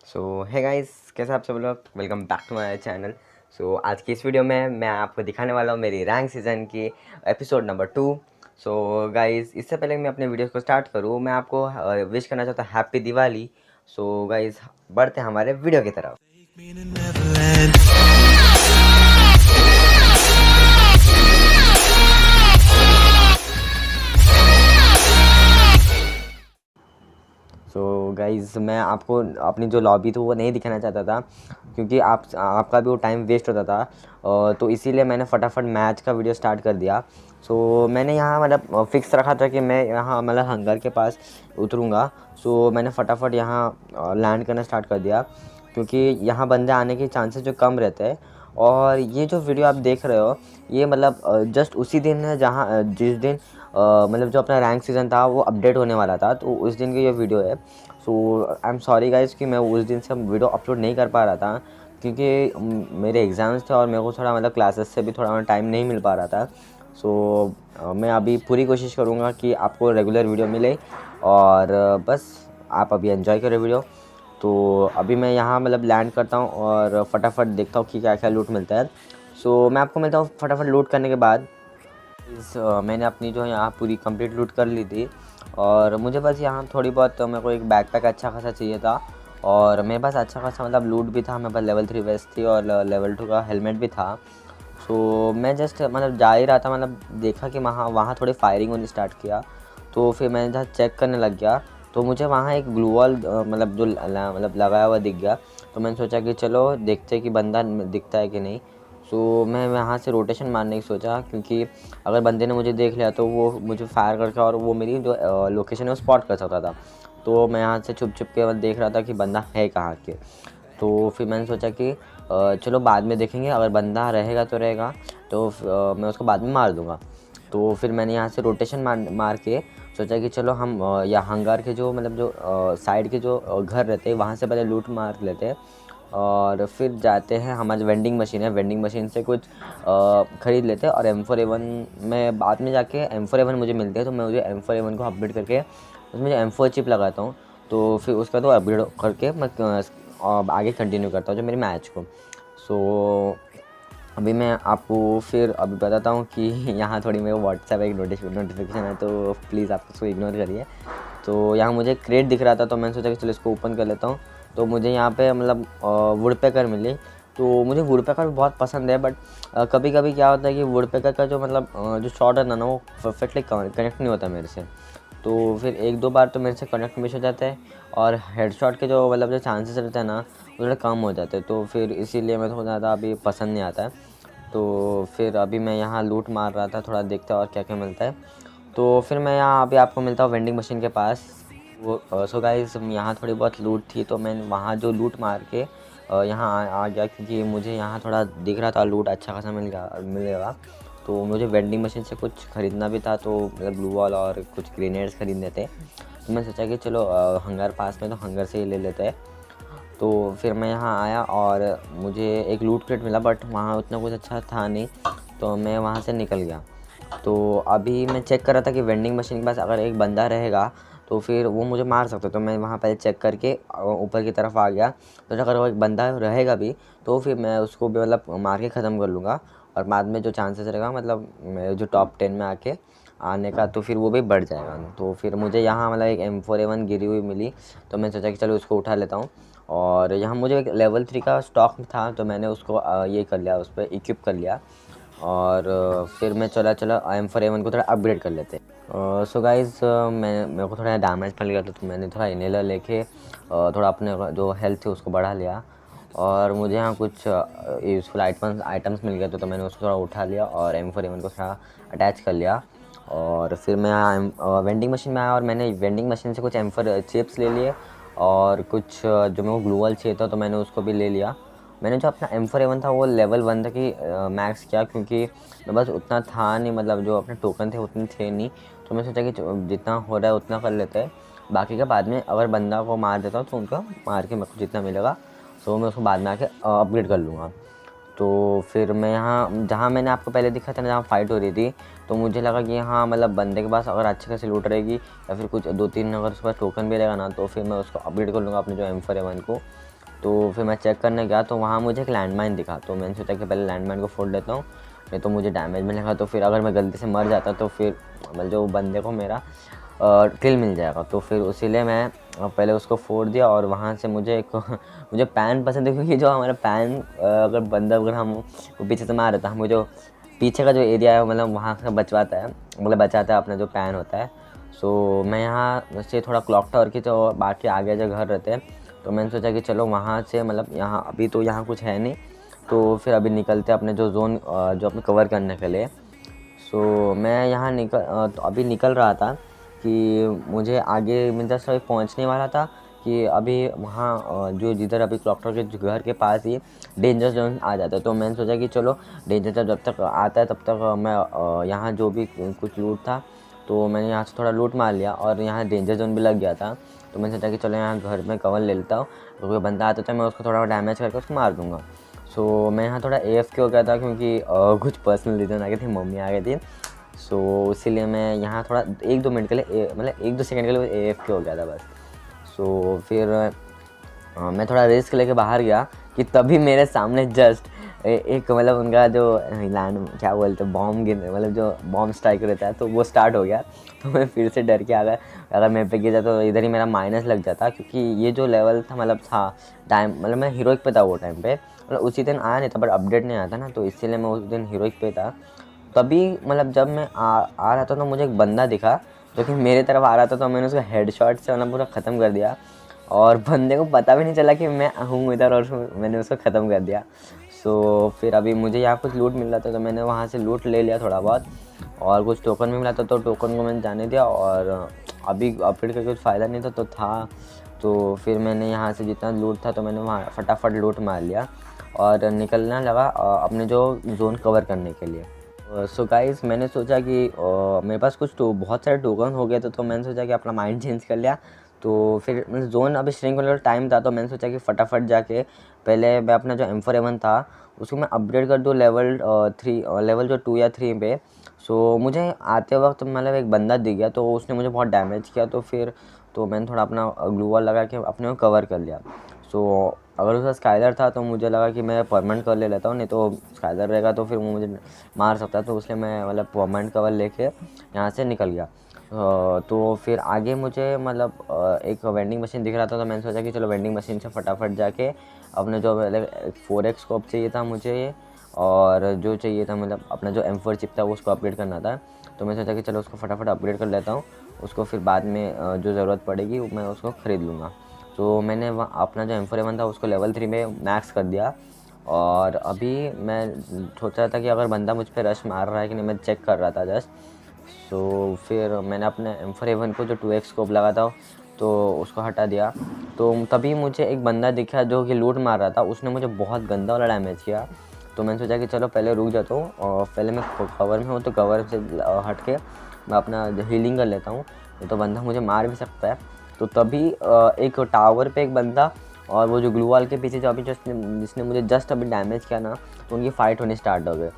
सो है गाइस, कैसे आप सब लोग। Welcome back to my channel. So आज की इस वीडियो में मैं आपको दिखाने वाला हूँ मेरी रैंक सीज़न की एपिसोड नंबर 2। सो गाइस, इससे पहले मैं अपने वीडियो को स्टार्ट करूँ, मैं आपको विश करना चाहता हूँ हैप्पी दिवाली। सो गाइस, बढ़ते हैं हमारे वीडियो की तरफ। सो गाइज़, मैं आपको अपनी जो लॉबी थी वो नहीं दिखाना चाहता था, क्योंकि आपका भी वो टाइम वेस्ट होता था। तो इसीलिए मैंने फटाफट मैच का वीडियो स्टार्ट कर दिया। सो मैंने यहाँ मतलब फ़िक्स रखा था कि मैं यहाँ मतलब हंगर के पास उतरूँगा। सो मैंने फटाफट यहाँ लैंड करना स्टार्ट कर दिया, क्योंकि यहाँ बंदे आने के चांसेस जो कम रहते हैं। और ये जो वीडियो आप देख रहे हो, ये मतलब जस्ट उसी दिन है जहाँ जिस दिन मतलब जो अपना रैंक सीज़न था वो अपडेट होने वाला था, तो उस दिन की ये वीडियो है। सो आई एम सॉरी गाइज़ कि मैं उस दिन से वीडियो अपलोड नहीं कर पा रहा था, क्योंकि मेरे एग्ज़ाम्स थे और मेरे को थोड़ा मतलब क्लासेस से भी थोड़ा टाइम नहीं मिल पा रहा था। सो मैं अभी पूरी कोशिश करूँगा कि आपको रेगुलर वीडियो मिले, और बस आप अभी एंजॉय करें वीडियो। तो अभी मैं यहाँ मतलब लैंड करता हूँ और फटाफट देखता हूँ कि क्या क्या लूट मिलता है। सो मैं आपको मिलता हूँ फटाफट लूट करने के बाद। मैंने अपनी जो यहाँ पूरी कंप्लीट लूट कर ली थी, और मुझे बस यहाँ थोड़ी बहुत मेरे को एक बैकपैक अच्छा खासा चाहिए था, और मेरे पास अच्छा खासा मतलब लूट भी था। मेरे पास लेवल 3 वेस्ट थी और लेवल 2 का हेलमेट भी था। सो मैं जस्ट मतलब जा ही रहा था, मतलब देखा कि वहाँ वहाँ थोड़ी फायरिंग होनी स्टार्ट किया। तो फिर मैंने जहाँ चेक करने लग गया, तो मुझे वहाँ एक ग्लू वॉल मतलब जो मतलब लगाया हुआ दिख गया। तो मैंने सोचा कि चलो देखते कि बंदा दिखता है कि नहीं। सो मैं वहाँ से रोटेशन मारने की सोचा, क्योंकि अगर बंदे ने मुझे देख लिया तो वो मुझे फायर करके और वो मेरी जो लोकेशन है वो स्पॉट कर सकता था। तो मैं यहाँ से छुप छुप के देख रहा था कि बंदा है कहाँ के। तो फिर मैंने सोचा कि चलो बाद में देखेंगे, अगर बंदा रहेगा तो रहेगा, तो मैं उसको बाद में मार दूँगा। तो फिर मैंने यहाँ से रोटेशन मार के सोचा कि चलो हम या हंगार के जो मतलब जो साइड के जो घर रहते हैं वहाँ से पहले लूट मार लेते हैं, और फिर जाते हैं हमारी वेंडिंग मशीन है, वेंडिंग मशीन से कुछ ख़रीद लेते हैं। और M4A1 में बाद में जाके M4A1 मुझे मिलते हैं, तो मैं मुझे M4A1 को अपग्रेड करके उसमें जो M4 चिप लगाता हूँ। तो फिर उसका तो अपग्रेड करके मैं आगे कंटिन्यू करता हूँ जो मेरी मैच को। सो अभी मैं आपको फिर अभी बताता हूँ कि यहाँ थोड़ी मेरे व्हाट्सएप एक नोटिफिकेशन है, तो प्लीज़ आप उसको इग्नोर करिए। तो यहाँ मुझे क्रेट दिख रहा था, तो मैंने सोचा कि चलो इसको ओपन कर लेता हूँ। तो मुझे यहाँ पे मतलब वुडपेकर मिली। तो मुझे वुडपेकर भी बहुत पसंद है, बट कभी कभी क्या होता है कि वुडपेकर का जो मतलब जो शॉट है ना वो परफेक्टली कनेक्ट नहीं होता मेरे से। तो फिर एक दो बार तो मेरे से कनेक्ट मिस हो जाता है, और हेडशॉट के जो मतलब जो चांसेस रहते हैं ना वो थोड़े कम हो जाते हैं। तो फिर इसीलिए मैं थोड़ा ज़्यादा अभी पसंद नहीं आता है। तो फिर अभी मैं यहाँ लूट मार रहा था, थोड़ा देखता और क्या क्या मिलता है। तो फिर मैं यहाँ अभी आपको मिलता हूँ वेंडिंग मशीन के पास। वो सो गाइस, यहाँ थोड़ी बहुत लूट थी, तो मैंने वहाँ जो लूट मार के यहाँ आ गया, क्योंकि मुझे यहाँ थोड़ा दिख रहा था लूट अच्छा खासा मिलेगा। तो मुझे वेंडिंग मशीन से कुछ ख़रीदना भी था, तो मतलब ब्लू वॉल और कुछ ग्रेनेड्स ख़रीदने थे। तो मैं सोचा कि चलो हंगर पास में, तो हंगर से ही ले लेते हैं। तो फिर मैं यहाँ आया और मुझे एक लूट क्रेट मिला, बट वहाँ उतना कुछ अच्छा था नहीं, तो मैं वहाँ से निकल गया। तो अभी मैं चेक कर रहा था कि वेंडिंग मशीन के पास अगर एक बंदा रहेगा तो फिर वो मुझे मार सकता है। तो मैं वहाँ पहले चेक करके ऊपर की तरफ आ गया। तो अगर वो एक बंदा रहेगा भी तो फिर मैं उसको भी मतलब मार के ख़त्म कर लूँगा, और बाद में जो चांसेस रहेगा मतलब मेरे जो टॉप 10 में आके आने का, तो फिर वो भी बढ़ जाएगा। तो फिर मुझे यहाँ मतलब एक M4A1 गिरी हुई मिली, तो मैं सोचा कि चलो उसको उठा लेता हूँ। और यहाँ मुझे एक लेवल 3 का स्टॉक था, तो मैंने उसको ये कर लिया, उस पर इक्विप कर लिया। और फिर मैं चला M4A1 को थोड़ा अपग्रेड कर लेते। सो गाइज़, मेरे को थोड़ा डैमेज मिल गया था, तो मैंने थोड़ा इनहेलर लेके थोड़ा अपने जो हेल्थ थी उसको बढ़ा लिया। और मुझे यहाँ कुछ यूज़फुल आइटम्स मिल गए थे, तो मैंने उसको थोड़ा उठा लिया और M4A1 को थोड़ा अटैच कर लिया। और फिर मैं वेंडिंग मशीन में आया, और मैंने वेंडिंग मशीन से कुछ M4 चिप्स ले लिए, और कुछ जो मेरे को ग्लू वॉल चाहिए था तो मैंने उसको भी ले लिया। मैंने जो अपना M4A1 था वो लेवल 1 तक ही मैक्स किया, क्योंकि मैं बस उतना था नहीं, मतलब जो अपने टोकन थे उतने थे नहीं। तो मैं सोचा कि जितना हो रहा है उतना कर लेते हैं, बाकी का बाद में अगर बंदा को मार देता हूँ तो उनको मार के मेरे को जितना मिलेगा तो मैं उसको बाद में आके अपग्रेड कर लूँगा। तो फिर मैं यहाँ जहाँ मैंने आपको पहले दिखा था ना, जहाँ फाइट हो रही थी, तो मुझे लगा कि हाँ मतलब बंदे के पास अगर अच्छे खासी लूट रहेगी या फिर कुछ 2-3 अगर उसके पास टोकन भी रहेगा ना, तो फिर मैं उसको अपग्रेड कर लूँगा अपने जो M4A1 को। तो फिर मैं चेक करने गया तो वहाँ मुझे एक लैंडमाइन दिखा। तो मैंने सोचा कि पहले लैंडमाइन को फोड़ लेता हूँ, नहीं तो मुझे डैमेज मिलेगा, तो फिर अगर मैं गलती से मर जाता तो फिर मतलब जो बंदे को मेरा किल मिल जाएगा। तो फिर इसीलिए मैं पहले उसको फोड़ दिया और वहाँ से मुझे एक मुझे पैन पसंद है, क्योंकि जो हमारा पैन अगर बंदा अगर हम वो पीछे से मार रहे तो हम जो पीछे का जो एरिया है मतलब वहाँ से बचवाता है, मतलब बचाता है अपना जो पैन होता है। सो मैं यहाँ से थोड़ा क्लॉक टावर की जो बाकी आगे जो घर रहते हैं, तो मैंने सोचा कि चलो वहाँ से मतलब यहाँ अभी तो यहाँ कुछ है नहीं, तो फिर अभी निकलते अपने जो जोन जो अपने कवर करने के लिए। सो मैं यहाँ तो अभी निकल रहा था कि मुझे आगे मैं जस्ट अभी पहुँचने वाला था कि अभी वहाँ जो जिधर अभी क्लॉक टावर के घर के पास ही डेंजर जोन आ जाता है। तो मैंने सोचा कि चलो डेंजर जोन जब तक आता है तब तक मैं यहाँ जो भी कुछ लूट था तो मैंने यहाँ से थोड़ा लूट मार लिया, और यहाँ डेंजर जोन भी लग गया था। तो मैंने सोचा कि चलो यहाँ घर में कवर ले लेता हूँ, तो कोई बंदा आता था मैं उसको थोड़ा डैमेज करके उसको मार दूँगा। सो मैं यहाँ थोड़ा AFK हो गया था, क्योंकि कुछ पर्सनल रीज़न आ गई थी, मम्मी आ गई थी। सो इसीलिए मैं यहाँ थोड़ा 1-2 मिनट के लिए मतलब 1-2 सेकंड के लिए AFK हो गया था बस। सो फिर मैं थोड़ा रिस्क लेके बाहर गया कि तभी मेरे सामने जस्ट एक मतलब उनका जो लैंड क्या बोलते हैं बॉम्ब गिर मतलब जो बॉम्ब स्ट्राइक रहता है तो वो स्टार्ट हो गया। तो मैं फिर से डर के आ गया, अगर मैं पे गिर जाता तो इधर ही मेरा माइनस लग जाता, क्योंकि ये जो लेवल था मतलब था टाइम मतलब मैं हीरोइक पे था वो टाइम पे, मतलब उसी दिन आया नहीं था बट अपडेट नहीं आया था ना, तो इसीलिए मैं उस दिन हीरोइक पे था। तभी मतलब जब मैं आ रहा था तो मुझे एक बंदा दिखा जो कि मेरे तरफ आ रहा था, तो मैंने उसको हेडशॉट से मतलब पूरा ख़त्म कर दिया, और बंदे को पता भी नहीं चला कि मैं हूँ इधर, और मैंने उसको ख़त्म कर दिया। सो फिर अभी मुझे यहाँ कुछ लूट मिल रहा था तो मैंने वहाँ से लूट ले लिया थोड़ा बहुत, और कुछ टोकन भी मिला था तो टोकन को मैंने जाने दिया, और अभी अपडेट करके कुछ फ़ायदा नहीं था तो तो फिर मैंने यहाँ से जितना लूट था तो मैंने वहाँ फटाफट लूट मार लिया और निकलना लगा अपने जो जोन कवर करने के लिए। सो गाइस मैंने सोचा कि मेरे पास कुछ तो बहुत सारे टोकन हो गए थे, तो मैंने सोचा कि अपना माइंड चेंज कर लिया। तो फिर मतलब जोन अभी श्रिंक होने का टाइम था, तो मैंने सोचा कि फटाफट जाके पहले मैं अपना जो M4A1 था उसको मैं अपग्रेड कर दूँ लेवल 3 लेवल जो 2 या 3 पे। सो मुझे आते वक्त मतलब एक बंदा दिख गया तो उसने मुझे बहुत डैमेज किया, तो फिर तो मैंने थोड़ा अपना ग्लू वॉल लगा के अपने को कवर कर लिया। सो अगर उसका स्काइलर था तो मुझे लगा कि मैं परमानेंट कवर ले लेता हूँ, नहीं तो स्काइलर रहेगा तो फिर वो मुझे मार सकता है, तो इसलिए मैं मतलब परमानेंट कवर लेके यहाँ से निकल गया। तो फिर आगे मुझे मतलब एक वेंडिंग मशीन दिख रहा था, तो मैंने सोचा कि चलो वेंडिंग मशीन से फटाफट जाके अपने जो 4x स्कोप चाहिए था मुझे, और जो चाहिए था मतलब अपना जो M4 चिप था वो उसको अपग्रेड करना था। तो मैं सोचा कि चलो उसको फटाफट अपग्रेड कर लेता हूँ, उसको फिर बाद में जो ज़रूरत पड़ेगी मैं उसको ख़रीद लूँगा। तो मैंने वहाँ अपना जो M4A1 था उसको लेवल 3 में मैक्स कर दिया, और अभी मैं सोच रहा था कि अगर बंदा मुझ पर रश मार रहा है कि नहीं, मैं चेक कर रहा था जस्ट। सो फिर मैंने अपने M4A1 को जो 2x स्कोप लगा था तो उसको हटा दिया। तो तभी मुझे एक बंदा दिखा जो कि लूट मार रहा था, उसने मुझे बहुत गंदा वाला डैमेज किया। तो मैंने सोचा कि चलो पहले रुक जाता हूँ और पहले मैं कवर में हूँ तो कवर से हट के मैं अपना हीलिंग कर लेता हूँ, नहीं तो बंदा मुझे मार भी सकता है। तो तभी एक टावर पे एक बंदा और वो जो ग्लू वॉल के पीछे जो अभी जिसने मुझे जस्ट अभी डैमेज किया ना, तो उनकी फ़ाइट होनी स्टार्ट हो गई।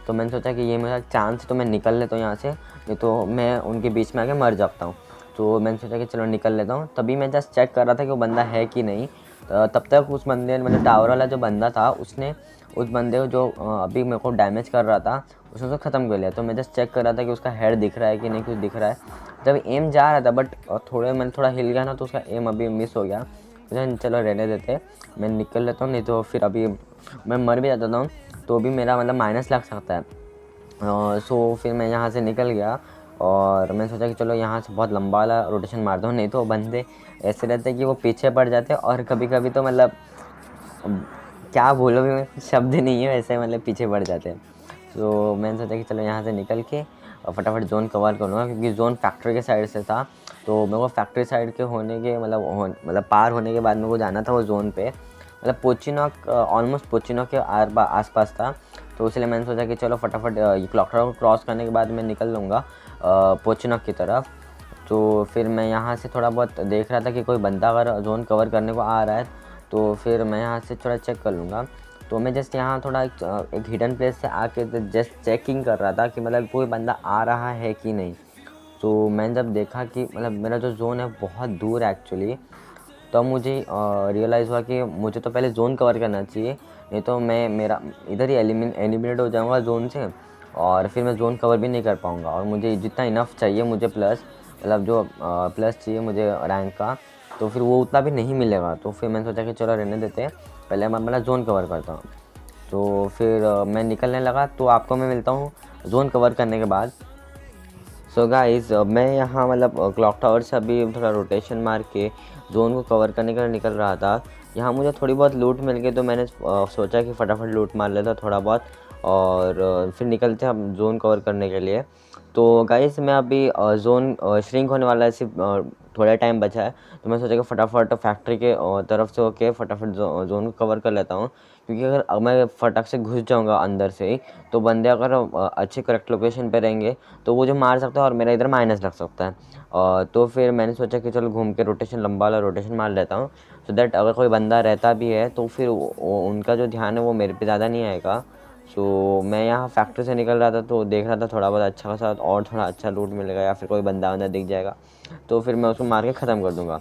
तो मैंने सोचा कि ये मेरा चांस है तो मैं निकल लेता हूँ यहाँ से, नहीं तो मैं उनके बीच में आके मर जाता हूँ। तो मैंने सोचा कि चलो निकल लेता हूँ। तभी मैं जस्ट चेक कर रहा था कि वो बंदा है कि नहीं। तब तक उस बंदे मतलब टावर वाला जो बंदा था उसने उस बंदे को जो अभी मेरे को डैमेज कर रहा था उसने उसको ख़त्म कर लिया। तो मैं जस्ट चेक कर रहा था कि उसका हेड दिख रहा है कि नहीं, कुछ दिख रहा है। जब एम जा रहा था बट मैंने थोड़ा हिल गया ना, तो उसका एम अभी मिस हो गया। मुझे चलो रहने देते, मैं निकल लेता हूँ, नहीं तो फिर अभी मैं मर भी जाता हूँ तो भी मेरा मतलब माइनस लग सकता है। सो फिर मैं यहाँ से निकल गया और मैंने सोचा कि चलो यहाँ से बहुत लंबा वाला रोटेशन मारता हूँ, नहीं तो बंदे ऐसे रहते हैं कि वो पीछे पड़ जाते हैं, और कभी कभी तो मतलब क्या बोलो भी मैं, शब्द नहीं है वैसे, मतलब पीछे पड़ जाते हैं। तो मैंने सोचा कि चलो यहाँ से निकल के और फटाफट जोन कवर करूँगा, क्योंकि जोन फैक्ट्री के साइड से था। तो मेरे को फैक्ट्री साइड के होने के मतलब पार होने के बाद मेरे को जाना था वो जोन पे, मतलब पोचिनॉक ऑलमोस्ट पोचिनॉक के आसपास था। तो इसलिए मैंने सोचा कि चलो फटाफट ये क्लॉक टावर को क्रॉस करने के बाद मैं निकल लूँगा पोचिनॉक की तरफ। तो फिर मैं यहाँ से थोड़ा बहुत देख रहा था कि कोई बंदा अगर जोन कवर करने को आ रहा है तो फिर मैं यहाँ से थोड़ा चेक कर लूँगा। तो मैं जस्ट यहाँ थोड़ा एक हिडन प्लेस से आके जस्ट चेकिंग कर रहा था कि मतलब कोई बंदा आ रहा है कि नहीं। तो मैंने जब देखा कि मतलब मेरा जो जोन है बहुत दूर है एक्चुअली, तो अब मुझे रियलाइज़ हुआ कि मुझे तो पहले जोन कवर करना चाहिए, नहीं तो मेरा इधर ही एलिमिनेट हो जाऊंगा जोन से, और फिर मैं जोन कवर भी नहीं कर पाऊंगा। और मुझे जितना इनफ चाहिए मुझे प्लस, मतलब जो प्लस चाहिए मुझे रैंक का, तो फिर वो उतना भी नहीं मिलेगा। तो फिर मैंने सोचा कि चलो रहने देते हैं, पहले मैं अपना जोन कवर करता हूँ। तो फिर मैं निकलने लगा। तो आपको मैं मिलता हूँ जोन कवर करने के बाद। सो गाइस मैं यहाँ मतलब क्लॉक टावर से अभी थोड़ा रोटेशन मार के जोन को कवर करने के लिए निकल रहा था। यहाँ मुझे थोड़ी बहुत लूट मिल गई, तो मैंने सोचा कि फटाफट लूट मार लेता थोड़ा बहुत, और फिर निकलते हैं हम जोन कवर करने के लिए। तो गाइस मैं अभी जोन श्रिंक होने वाला है, सिर्फ थोड़ा टाइम बचा है। तो मैं सोचा कि फटाफट फैक्ट्री के तरफ से होके फटाफट जोन को कवर कर लेता हूँ, क्योंकि अगर मैं फटाक से घुस जाऊँगा अंदर से ही, तो बंदे अगर अच्छे करेक्ट लोकेशन पे रहेंगे तो वो जो मार सकता है और मेरा इधर माइनस लग सकता है। तो फिर मैंने सोचा कि चलो घूम के रोटेशन, लंबा वाला रोटेशन मार लेता हूँ, सो दैट अगर कोई बंदा रहता भी है तो फिर उनका जो ध्यान है वो मेरे पे ज़्यादा नहीं आएगा। सो मैं यहाँ फैक्ट्री से निकल रहा था, तो देख रहा था थोड़ा बहुत अच्छा खासा और थोड़ा अच्छा लूट मिलेगा, या फिर कोई बंदा अंदर दिख जाएगा तो फिर मैं उसको मार के ख़त्म कर दूँगा।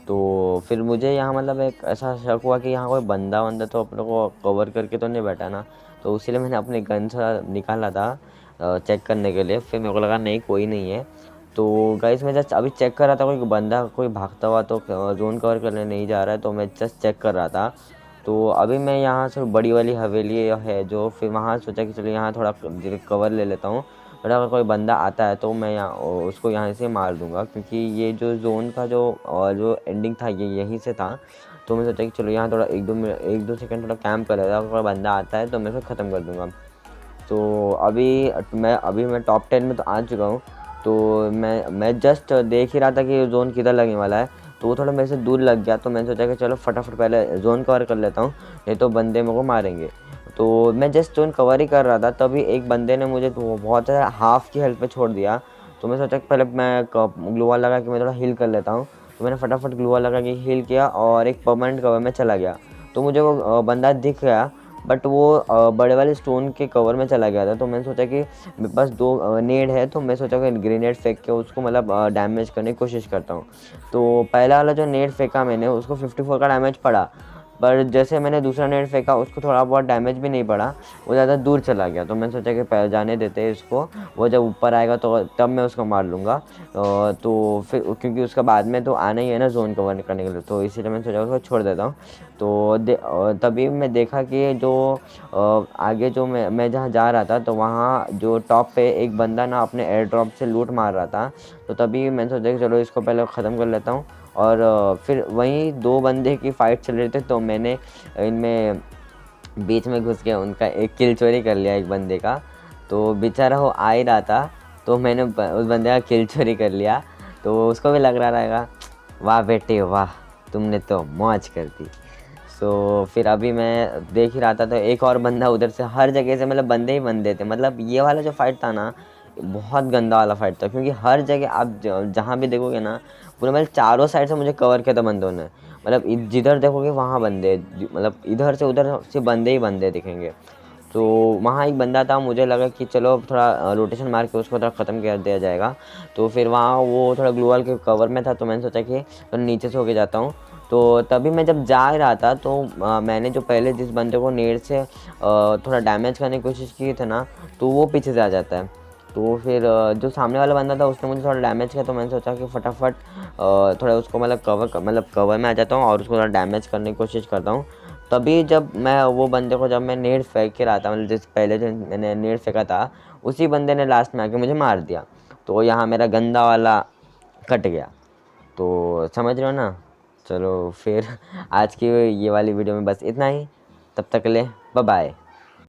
तो फिर मुझे यहाँ मतलब एक ऐसा शक हुआ कि यहाँ कोई बंदा तो अपने को कवर करके तो नहीं बैठा ना। तो इसीलिए मैंने अपने गन से निकाला था चेक करने के लिए। फिर मेरे को लगा नहीं कोई नहीं है। तो गाइस मैं जस्ट अभी चेक कर रहा था कोई बंदा कोई भागता हुआ तो जोन कवर करने नहीं जा रहा है, तो मैं जस्ट चेक कर रहा था। तो अभी मैं यहाँ से बड़ी वाली हवेली है जो, फिर वहाँ सोचा कि चलो यहाँ थोड़ा कवर ले लेता हूँ, और अगर कोई बंदा आता है तो मैं यहाँ उसको यहाँ से मार दूंगा, क्योंकि ये जो जोन का जो एंडिंग था ये यहीं से था। तो मैं सोचा कि चलो यहाँ थोड़ा 1-2 सेकंड थोड़ा कैंप कर लेता हूँ, अगर कोई बंदा आता है तो मैं उसको ख़त्म कर दूँगा। तो अभी मैं टॉप 10 में तो आ चुका हूँ। तो मैं जस्ट देख ही रहा था कि जोन किधर लगने वाला है, तो वो थोड़ा मेरे से दूर लग गया। तो मैंने सोचा कि चलो फटाफट पहले जोन कवर कर लेता हूँ, नहीं तो बंदे मेरे को मारेंगे। तो मैं जस्ट जोन कवर ही कर रहा था, तभी एक बंदे ने मुझे तो बहुत ज़्यादा हाफ़ की हेल्थ पे छोड़ दिया। तो मैं सोचा कि पहले मैं ग्लू वॉल लगा के मैं थोड़ा हील कर लेता हूँ। तो मैंने फटाफट ग्लू वॉल लगा के हील किया और एक परमानेंट कवर में चला गया। तो मुझे वो बंदा दिख गया, बट वो बड़े वाले स्टोन के कवर में चला गया था। तो मैंने सोचा कि मेरे पास 2 नेड है, तो मैं सोचा कि ग्रेनेड फेंक के उसको मतलब डैमेज करने की कोशिश करता हूँ। तो पहला वाला जो नेड फेंका मैंने, उसको 54 का डैमेज पड़ा, पर जैसे मैंने दूसरा नेट फेंका उसको थोड़ा बहुत डैमेज भी नहीं पड़ा, वो ज़्यादा दूर चला गया। तो मैंने सोचा कि पहले जाने देते हैं इसको, वो जब ऊपर आएगा तो तब मैं उसको मार लूँगा। तो फिर क्योंकि उसका बाद में तो आना ही है ना जोन कवर करने के लिए, तो इसीलिए मैंने सोचा उसको छोड़ देता हूँ। तो तभी मैं देखा कि जो आगे जो मैं जहाँ जा रहा था, तो वहाँ जो टॉप पे एक बंदा ना अपने एयर ड्रॉप से लूट मार रहा था। तो तभी मैंने सोचा कि चलो इसको पहले ख़त्म कर लेता हूँ। और फिर वहीं 2 बंदे की फ़ाइट चल रही थी, तो मैंने इनमें बीच में घुस के उनका एक किल चोरी कर लिया एक बंदे का। तो बेचारा वो आ ही रहा था, तो मैंने उस बंदे का किल चोरी कर लिया। तो उसको भी लग रहा रहेगा वाह बेटे वाह, तुमने तो मौज कर दी। सो फिर अभी मैं देख ही रहा था, तो एक और बंदा उधर से हर जगह से, मतलब बंदे ही बंदे थे। मतलब ये वाला जो फाइट था ना, बहुत गंदा वाला फाइट था, क्योंकि हर जगह आप जहाँ भी देखोगे ना, पूरे मतलब चारों साइड से मुझे कवर किया था बंदों ने। मतलब जिधर देखोगे वहाँ बंदे, मतलब इधर से उधर से बंदे ही बंदे दिखेंगे। तो वहाँ एक बंदा था, मुझे लगा कि चलो थोड़ा रोटेशन मार के उसको थोड़ा ख़त्म कर दिया जाएगा। तो फिर वहाँ वो थोड़ा ग्लू वॉल के कवर में था, तो मैंने सोचा कि तो नीचे से होके जाता हूँ। तो तभी मैं जब जा रहा था, तो मैंने जो पहले जिस बंदे को नेट से थोड़ा डैमेज करने की कोशिश की थी ना, तो वो पीछे से आ जाता है। तो फिर जो सामने वाला बंदा था उसने मुझे थोड़ा डैमेज किया, तो मैंने सोचा कि फटाफट थोड़ा उसको मतलब कवर में आ जाता हूँ और उसको थोड़ा डैमेज करने की कोशिश करता हूँ। तभी जब मैं वो बंदे को, जब मैं नेट फेंक के रहा था, मतलब जिस पहले जो मैंने नेट फेंका था, उसी बंदे ने लास्ट में आके मुझे मार दिया। तो यहाँ मेरा गंदा वाला कट गया। तो समझ रहे हो ना। चलो फिर आज की ये वाली वीडियो में बस इतना ही। तब तक के लिए बाय बाय।